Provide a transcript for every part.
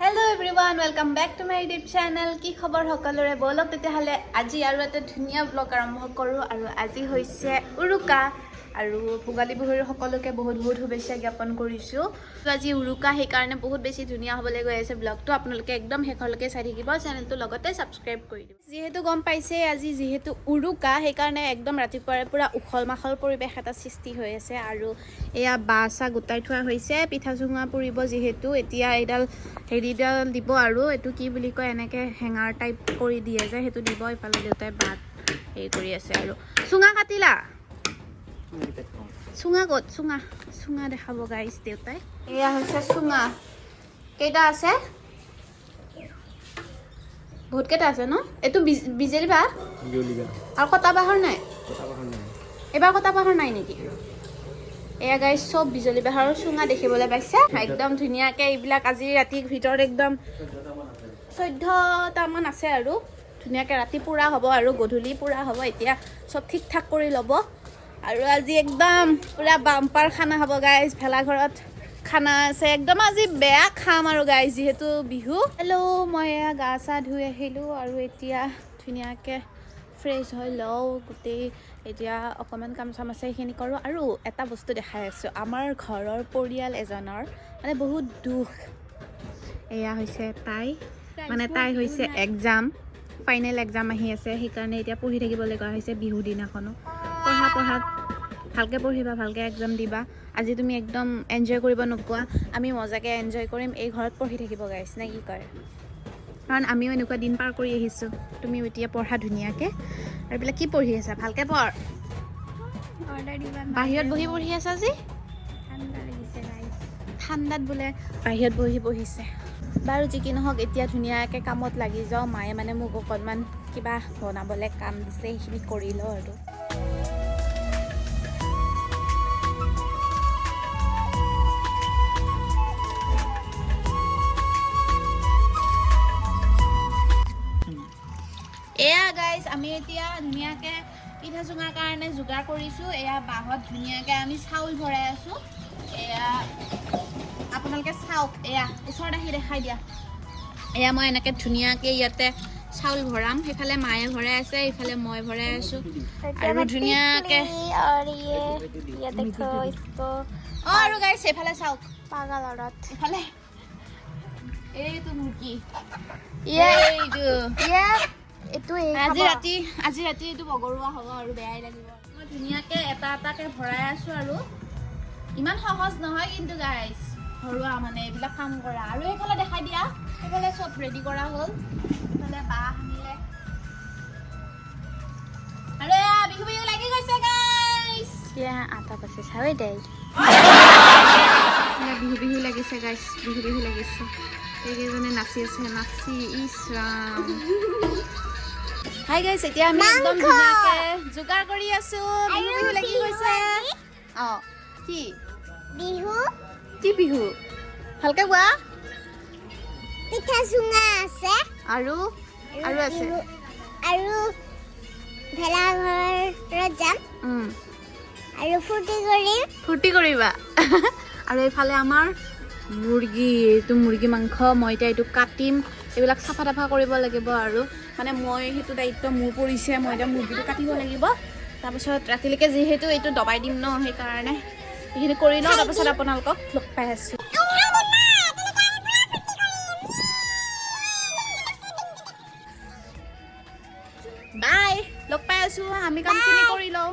Hello everyone, welcome back to my YouTube channel. কি খবৰ সকলোৰে বলক তেতিয়াহলে আজি আৰু এটা ধুনীয়া ব্লগ আৰম্ভ কৰো আৰু আজি হৈছে উৰুকা আৰু ভোগালী বিহুৰ সকলোকে বহুত বহুত শুভেচ্ছা জ্ঞাপন কৰিছো আজি উৰুকা সেই কাৰণে বহুত বেছি ধুনীয়া হ'বলৈ গৈ আছে ব্লগটো আপোনালোকে একদম শেষলৈকে চাই থাকিব চেনেলটো লগতে সাবস্ক্ৰাইব কৰি দিব যেহেতু গম পাইছে আজি যেহেতু উৰুকা সেই কাৰণে একদম ৰাতিপুৱাৰে পুৰা উখল মাখল পৰিবেশ এটা সৃষ্টি হৈ আছে আৰু এয়া বাসা গোটাই থোৱা হৈছে পিঠা চুঙা পুৰিব যেহেতু এতিয়া এডাল হেৰিডাল দিব আৰু এটো কি বুলি কয় এনেকে হেঙাৰ টাইপ কৰি দিয়ে যে হেতু দিব ইফালে দেউতাই ভাত এই কৰি আছে আৰু চুঙা কাটিলা চুঙা গত চুঙা দেখাব গাইস দেউতাই এয়া হৈছে চুঙা কেইটা আছে বহুত কেইটা আছে ন এটো বিজেলিবা আৰু কটা বাহৰ নাই এবাৰ কটা বাহৰ নাই নেকি এয়া গাইস সব বিজলি বাহৰ চুঙা দেখিবলৈ পাইছে একদম ধুনিয়াকে এইবিলাক আজি ৰাতি ভিতৰত একদম 14টা মান আছে আৰু ধুনিয়াকে ৰাতি পুৰা হ'ব আৰু গধূলি পুৰা হ'ব এতিয়া সব ঠিক ঠাক কৰি ল'ব আৰু আজি একদম পুৰা বাম্পাৰ খানা হ'ব গাইস ভেলা ঘৰত খানা আছে একদম আজি বেয়া খাম আৰু গাইস যেহেতু বিহু হেল্ল মই গা চা ধুই আহিলো আৰু এতিয়া ধুনিয়াকে ফ্ৰেশ হৈ লও গুটেই এতিয়া অকমান কাম চাম আছে এইখিনি কৰো আৰু এটা বস্তু দেখাই আছো আমাৰ ঘৰৰ পৰিয়াল এজনৰ মানে বহুত দুখ এয়া হৈছে তাই মানে তাই হৈছে এক্সাম ফাইনেল এক্সাম আহি আছে সেই কাৰণে এতিয়া পঢ়ি থাকিব লগা হৈছে বিহু দিনাখনো পঢ়া ভালকে পঢ়িবা ভালকে এক্সাম দিবা আজি তুমি একদম এনজয় কৰিব নোপোৱা আমি মজাকে এনজয় কৰিম এই ঘৰত পঢ়ি থাকিব গাইছ নে কি কয় কাৰণ আমিও এনেকুৱা দিন পাৰ কৰি আহিছো তুমি এতিয়া পঢ়া ধুনিয়াকে আৰু বিলা কি পঢ়ি আছা ভালকে পঢ় অৰ্ডাৰ দিবা বাহিৰত বহি পঢ়ি আছা আজি ঠাণ্ডা লাগিছে গাইছ ঠাণ্ডাত বোলে বাহিৰত বহি পঢ়িছে বাৰু যি কি নহওক এতিয়া ধুনিয়াকে কামত লাগি যাও মায়ে মানে মোক অকণমান কিবা বনাবলে কাম দিছে সেইখিনি কৰি লও আৰু এয়া গাইস আমি এতিয়া ধুনিয়াকে পিঠা চুঙাৰ কাৰণে যোগাৰ কৰিছো এয়া বাহত ধুনিয়াকে আমি চাউল ভৰাই আছো এয়া আপোনালোকে চাওক এয়া ওচৰত আহি দেখাই দিয়া এয়া মই এনেকে ধুনিয়াকে ইয়াতে চাউল ভৰাম সেইফালে মায়ে ভৰাই আছে এইফালে মই ভৰাই আছো আৰু ধুনিয়াকে ये देखो इसको और गाइस এইফালে চাওক পাগল অৰত এইফালে এইটো মুৰ্গী এইটো আজি ৰাতি এইটো বগৰুৱা হ'ব আৰু বেয়াই লাগিব মই ধুনিয়াকে এটা এটাকে ভৰাই আছো আৰু ইমান সহজ নহয় কিন্তু গাইস ঘৰুৱা মানে এইবিলাক কাম কৰা আৰু এইফালে দেখাই দিয়া এইফালে সব ৰেডি কৰা হ'ল এইফালে বাহ আনিলে আৰে বিহু লাগি গৈছে গাইস এতিয়া আটা পাছে চাই দেই বিহু লাগিছে গাইস বিহু লাগিছে এইকেইজনে নাচি আছে নাচি ইছৰাম হাই গাইস এতিয়া আমি একদম ধুনিয়াকে যোগাৰ কৰি আছো বিহু লাগি গৈছে কি বিহু ভালকে কোৱা পিঠা চুঙা আছে আৰু আছে আৰু ভেলা ঘৰত যাম আৰু ফূৰ্তি কৰিবা আৰু এইফালে আমাৰ মুৰ্গী এইটো মুৰ্গী মাংস মই এতিয়া এইটো কাটিম এইবিলাক চাফা তাফা কৰিব লাগিব আৰু মানে মই সেইটো দায়িত্ব মোৰ পৰিছে মই এতিয়া মুৰ্গীটো কাটিব লাগিব তাৰপিছত ৰাতিলৈকে যিহেতু এইটো দবাই দিম ন সেইকাৰণে এইখিনি কৰি লওঁ তাৰপিছত আপোনালোকক লগ পাই আছো বাই লগ পাই আছো আমি কামখিনি কৰি লওঁ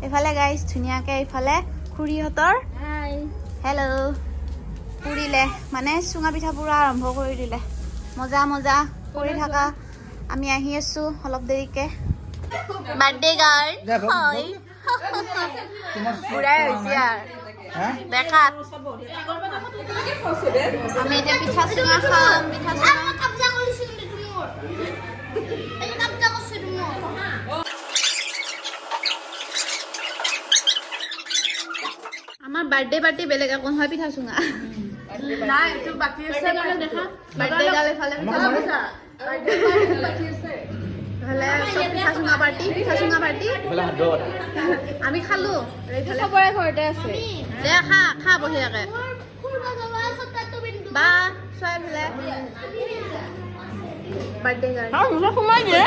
এইফালে গাইস ধুনিয়াকে এইফালে খুৰীহঁতৰ হেল্ল পুৰিলে মানে চুঙা পিঠা পুৰা আৰম্ভ কৰি দিলে মজা কৰি থাকা আমি আহি আছো অলপ দেৰিকে বাৰ্থডে গাৰ্ল হয় পুৰাই হৈছে আৰু দেখাত আমি এতিয়া পিঠা চুঙা খাম আমাৰ বাৰ্থডে পাৰ্টি বেলেগ একো নহয় পিঠা চুঙা নাই এইটো বাকি আছে দেখা বাৰ্থডে গালে ফালে পিঠা বাকি আছে এইফালে চব পিঠা চুঙা পাৰ্টি আমি খালো এইফালে চবৰে ঘৰতে আছে দে খা বঢ়িয়াকে বা চোৱা এইফালে বাৰ্থডে গাৰ্ল সোমাই দিয়ে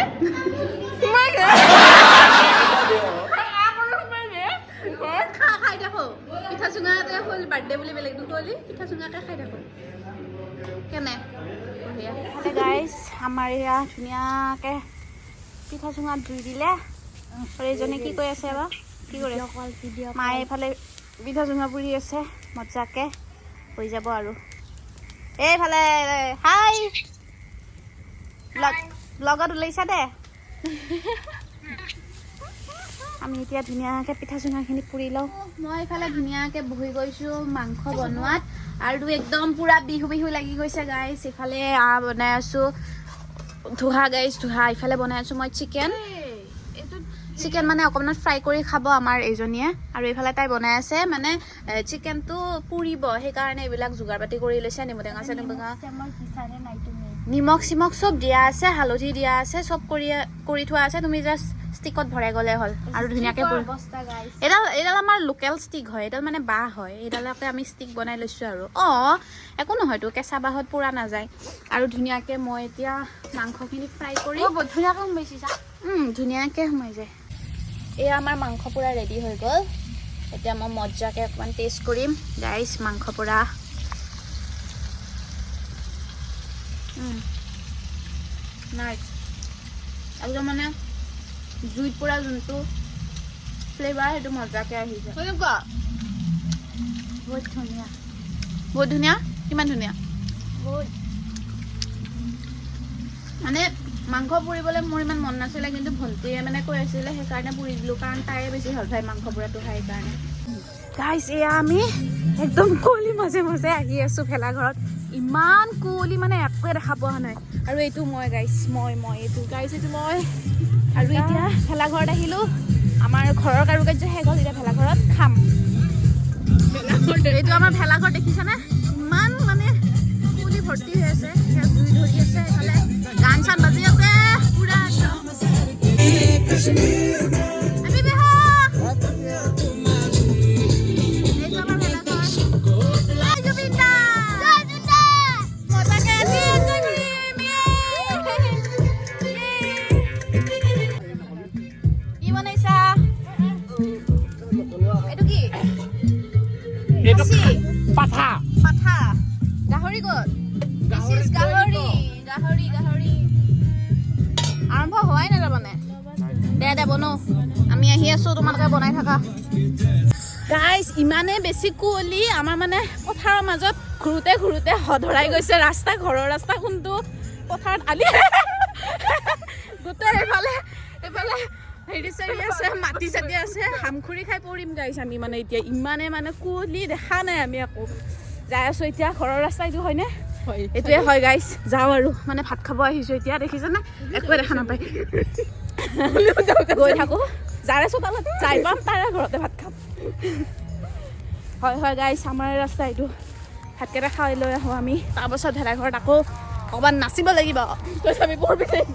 খাই থাকো পিঠা চুঙাতে হ'ল বাৰ্থডে বুলি বেলেগ দুখলি পিঠা চুঙাকে খাই থাকো কেনে গাইজ আমাৰ এয়া ধুনীয়াকে পিঠা চুঙাত ধুই দিলে এইজনে কি কৈ আছে বা কি কৰি মায়ে এইফালে পিঠা চুঙা পুৰি আছে মজাকে হৈ যাব আৰু এইফালে হাই ব্লগত ওলাইছা দে আমি এতিয়া ধুনীয়াকৈ পিঠা চুঙাখিনি পুৰি লওঁ মই এইফালে ধুনীয়াকৈ বহি গৈছোঁ মাংস বনোৱাত আৰু একদম পুৰা বিহু লাগি গৈছে গাইজ এইফালে বনাই আছোঁ ধোহা এইফালে বনাই আছোঁ মই চিকেন মানে অকণমান ফ্ৰাই কৰি খাব আমাৰ এইজনীয়ে আৰু এইফালে তাই বনাই আছে মানে চিকেনটো পুৰিব সেইকাৰণে এইবিলাক যোগাৰ পাতি কৰি লৈছে নেমু টেঙা নিমখ চিমখ চব দিয়া আছে হালধি দিয়া আছে চব কৰি থোৱা আছে তুমি জাষ্ট ষ্টিকত ভৰাই গ'লে হ'ল আৰু ধুনীয়াকৈ এইডাল আমাৰ লোকেল ষ্টিক হয় এইডাল মানে বাঁহ হয় এইডালকে আমি ষ্টিক বনাই লৈছোঁ আৰু একো নহয়তো কেঁচা বাঁহত পুৰা নাযায় আৰু ধুনীয়াকৈ মই এতিয়া মাংসখিনি ফ্ৰাই কৰি ধুনীয়াকৈ সোমাইছি ধুনীয়াকৈ সোমাই যায় এয়া আমাৰ মাংস পুৰা ৰেডি হৈ গ'ল এতিয়া মই মজাকৈ অকণমান টেষ্ট কৰিম গাইজ মাংস পুৰা নাইচ একদম মানে জুইত পুৰা যোনটো ফ্লেভাৰ সেইটো মজাকৈ আহিছে কেনেকুৱা বহুত ধুনীয়া কিমান ধুনীয়া মানে মাংস পুৰিবলৈ মোৰ ইমান মন নাছিলে কিন্তু ভণ্টিয়ে মানে কৈ আছিলে সেইকাৰণে পুৰি দিলোঁ কাৰণ তাইয়ে বেছি ভাল পায় মাংস পুৰাটো খাই কাৰণে গাইজ এয়া আমি একদম কুঁৱলী মাজে আহি আছোঁ ভেলাঘৰত ইমান কুঁৱলী মানে একোৱে দেখা পোৱা নাই আৰু এইটো মই গাইজ এইটো মই আৰু এতিয়া ভেলাঘৰত আহিলোঁ আমাৰ ঘৰৰ কাৰুকাৰ্য শেষ হ'ল এতিয়া ভেলাঘৰত খাম এইটো আমাৰ ভেলাঘৰ দেখিছেনে ইমান মানে কুঁৱলী ভৰ্তি হৈ আছে জুই ধৰি আছে এইফালে গান চান বাজি আছে পুৰা পাঠা গাহৰি গ'ল গাহৰি আৰম্ভ হোৱাই নাই তাৰমানে দে বনো আমি আহি আছোঁ তোমালোকে বনাই থাকা গাইজ ইমানে বেছি কুঁৱলী আমাৰ মানে পথাৰৰ মাজত ঘূৰোতে হধৰাই গৈছে ঘৰৰ ৰাস্তা কোনটো পথাৰত আলি গোটেই এইফালে হেৰি চাৰি আছে মাটি চাটি আছে হামখুৰি খাই পৰিম গাইজ আমি মানে এতিয়া ইমানে মানে কুঁৱলী দেখা নাই আমি আকৌ যাই আছোঁ এতিয়া ঘৰৰ ৰাস্তা এইটো হয়নে এইটোৱে হয় গাইজ যাওঁ আৰু মানে ভাত খাব আহিছোঁ এতিয়া দেখিছেনে একোৱে দেখা নাপায় গৈ থাকোঁ যাৰে চোতালত যাই পাম তাৰে ঘৰতে ভাত খাম হয় গাইজ আমাৰ ৰাস্তা এইটো ভাতকেইটা খাই লৈ আহোঁ আমি তাৰপাছত ভেলাঘৰত আকৌ অকণমান নাচিব লাগিব আমি বৰ বিচাৰিম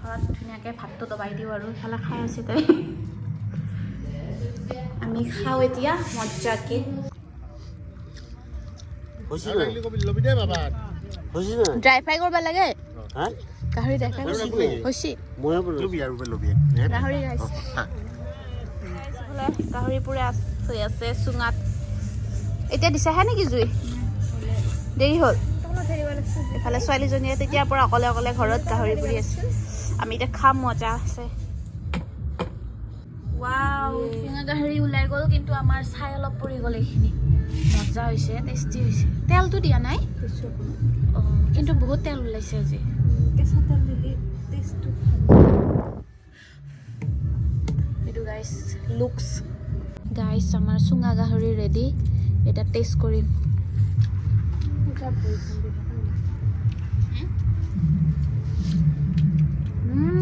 ঘৰত ধুনীয়াকৈ ভাতটো দবাই দিওঁ আৰু ইফালে খাই আছে তাই আমি খাওঁ এতিয়া মজাকৈ ড্ৰাই ফ্ৰাই কৰিব লাগে গাহৰি ড্ৰাই ফ্ৰাই গাহৰি পুৰা থৈ আছে চুঙাত এতিয়া দিছেহে নেকি জুই দেৰি হ'ল এইফালে ছোৱালীজনীয়ে তেতিয়াৰ পৰা অকলে ঘৰত গাহৰি পুৰি আছে আমি এতিয়া খাম মজা আছে ৱাও চুঙা গাহৰি ওলাই গ'ল কিন্তু আমাৰ চাই অলপ পৰি গ'ল এইখিনি মজা হৈছে টেষ্টি হৈছে তেলটো দিয়া নাই কিন্তু বহুত তেল ওলাইছে আজি কেঁচা তেল দিলে টেষ্টটো এইটো গাইজ লুকছ গাইজ আমাৰ চুঙা গাহৰি ৰেডি এতিয়া টেষ্ট কৰিম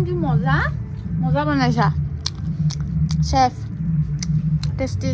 কি মজা বনাইছা চেফ টেষ্টি